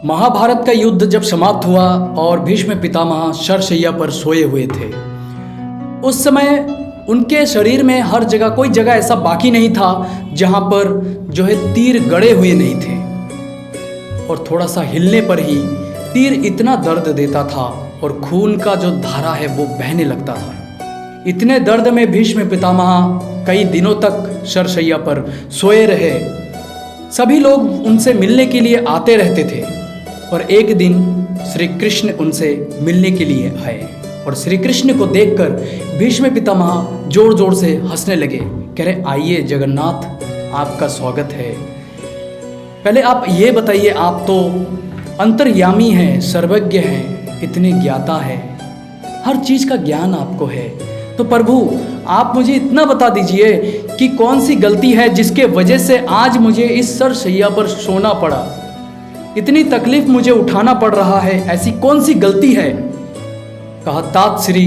महाभारत का युद्ध जब समाप्त हुआ और भीष्म पितामह शरशैया पर सोए हुए थे, उस समय उनके शरीर में हर जगह, कोई जगह ऐसा बाकी नहीं था जहाँ पर जो है तीर गड़े हुए नहीं थे। और थोड़ा सा हिलने पर ही तीर इतना दर्द देता था और खून का जो धारा है वो बहने लगता था। इतने दर्द में भीष्म पितामह कई दिनों तक शरशैया पर सोए रहे। सभी लोग उनसे मिलने के लिए आते रहते थे। और एक दिन श्री कृष्ण उनसे मिलने के लिए आए और श्री कृष्ण को देखकर भीष्म पितामह जोर जोर से हंसने लगे। कह रहे, आइए जगन्नाथ, आपका स्वागत है। पहले आप ये बताइए, आप तो अंतर्यामी हैं, सर्वज्ञ हैं, इतने ज्ञाता है, हर चीज़ का ज्ञान आपको है। तो प्रभु, आप मुझे इतना बता दीजिए कि कौन सी गलती है जिसके वजह से आज मुझे इस शरशैया पर सोना पड़ा, इतनी तकलीफ मुझे उठाना पड़ रहा है, ऐसी कौन सी गलती है। कहा, तात श्री,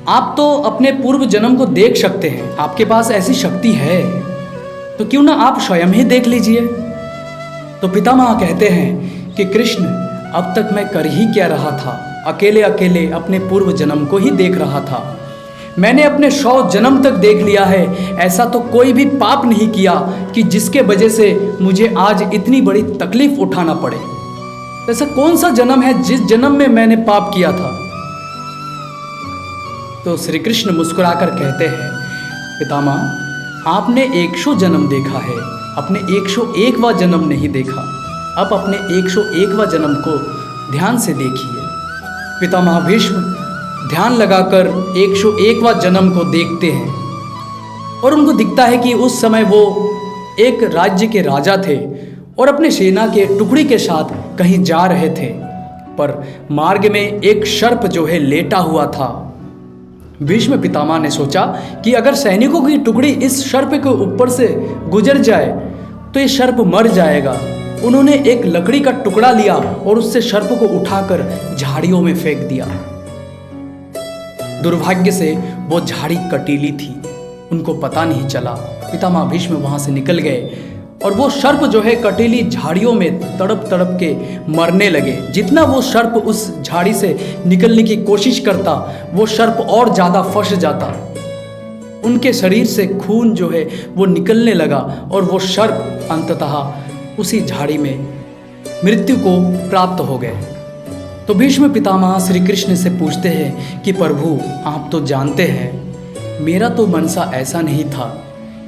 आप तो अपने पूर्व जन्म को देख सकते हैं, आपके पास ऐसी शक्ति है, तो क्यों ना आप स्वयं ही देख लीजिए। तो पितामह कहते हैं कि कृष्ण, अब तक मैं कर ही क्या रहा था, अकेले अकेले अपने पूर्व जन्म को ही देख रहा था। मैंने अपने 100 जन्म तक देख लिया है, ऐसा तो कोई भी पाप नहीं किया कि जिसके वजह से मुझे आज इतनी बड़ी तकलीफ उठाना पड़े। ऐसा कौन सा जन्म है जिस जन्म में मैंने पाप किया था। तो श्री कृष्ण मुस्कुराकर कहते हैं, पितामह, आपने 100 जन्म देखा है, अपने 101वां जन्म नहीं देखा। अब अपने 101वां जन्म को ध्यान से देखिए। पितामह भीष्म ध्यान लगाकर 101वां जन्म को देखते हैं और उनको दिखता है कि उस समय वो एक राज्य के राजा थे और अपने सेना के टुकड़ी के साथ कहीं जा रहे थे। पर मार्ग में एक सर्प जो है लेटा हुआ था। भीष्म पितामह ने सोचा कि अगर सैनिकों की टुकड़ी इस सर्प के ऊपर से गुजर जाए तो ये सर्प मर जाएगा। उन्होंने एक लकड़ी का टुकड़ा लिया और उससे सर्प को उठाकर झाड़ियों में फेंक दिया। दुर्भाग्य से वो झाड़ी कटीली थी, उनको पता नहीं चला। पितामह भीष्म वहाँ से निकल गए और वो सर्प जो है कटीली झाड़ियों में तड़प तड़प के मरने लगे। जितना वो सर्प उस झाड़ी से निकलने की कोशिश करता, वो सर्प और ज़्यादा फंस जाता। उनके शरीर से खून जो है वो निकलने लगा और वो सर्प अंततः उसी झाड़ी में मृत्यु को प्राप्त हो गए। तो भीष्म पितामह श्री कृष्ण से पूछते हैं कि प्रभु, आप तो जानते हैं मेरा तो मनसा ऐसा नहीं था,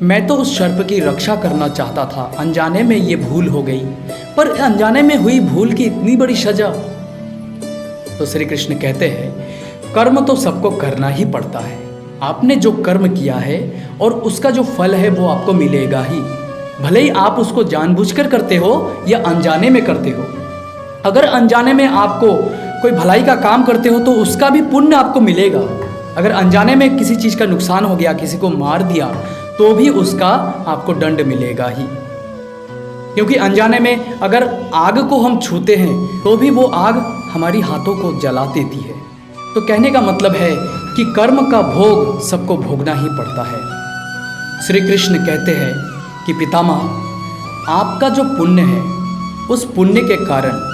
मैं तो उस सर्प की रक्षा करना चाहता था, अनजाने में ये भूल हो गई। पर अनजाने में हुई भूल की इतनी बड़ी सजा। तो श्री कृष्ण कहते हैं, कर्म तो सबको करना ही पड़ता है। आपने जो कर्म किया है और उसका जो फल है वो आपको मिलेगा ही, भले ही आप उसको जानबूझकर करते हो या अनजाने में करते हो। अगर अनजाने में आपको कोई भलाई का काम करते हो तो उसका भी पुण्य आपको मिलेगा। अगर अनजाने में किसी चीज़ का नुकसान हो गया, किसी को मार दिया, तो भी उसका आपको दंड मिलेगा ही। क्योंकि अनजाने में अगर आग को हम छूते हैं तो भी वो आग हमारी हाथों को जला देती है। तो कहने का मतलब है कि कर्म का भोग सबको भोगना ही पड़ता है। श्री कृष्ण कहते हैं कि पितामह, आपका जो पुण्य है, उस पुण्य के कारण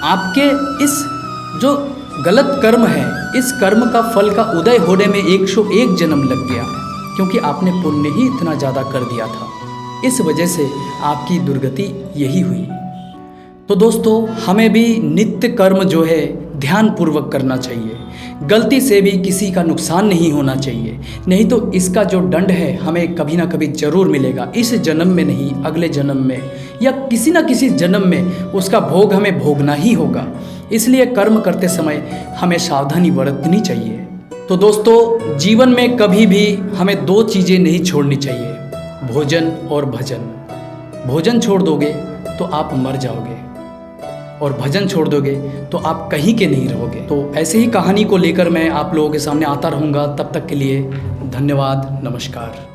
आपके इस जो गलत कर्म है, इस कर्म का फल का उदय होने में 101 जन्म लग गया, क्योंकि आपने पुण्य ही इतना ज़्यादा कर दिया था। इस वजह से आपकी दुर्गति यही हुई। तो दोस्तों, हमें भी नित्य कर्म जो है ध्यानपूर्वक करना चाहिए। गलती से भी किसी का नुकसान नहीं होना चाहिए, नहीं तो इसका जो दंड है हमें कभी ना कभी जरूर मिलेगा। इस जन्म में नहीं, अगले जन्म में या किसी न किसी जन्म में उसका भोग हमें भोगना ही होगा। इसलिए कर्म करते समय हमें सावधानी बरतनी चाहिए। तो दोस्तों, जीवन में कभी भी हमें 2 चीज़ें नहीं छोड़नी चाहिए, भोजन और भजन। भोजन छोड़ दोगे तो आप मर जाओगे और भजन छोड़ दोगे तो आप कहीं के नहीं रहोगे। तो ऐसे ही कहानी को लेकर मैं आप लोगों के सामने आता रहूँगा। तब तक के लिए धन्यवाद, नमस्कार।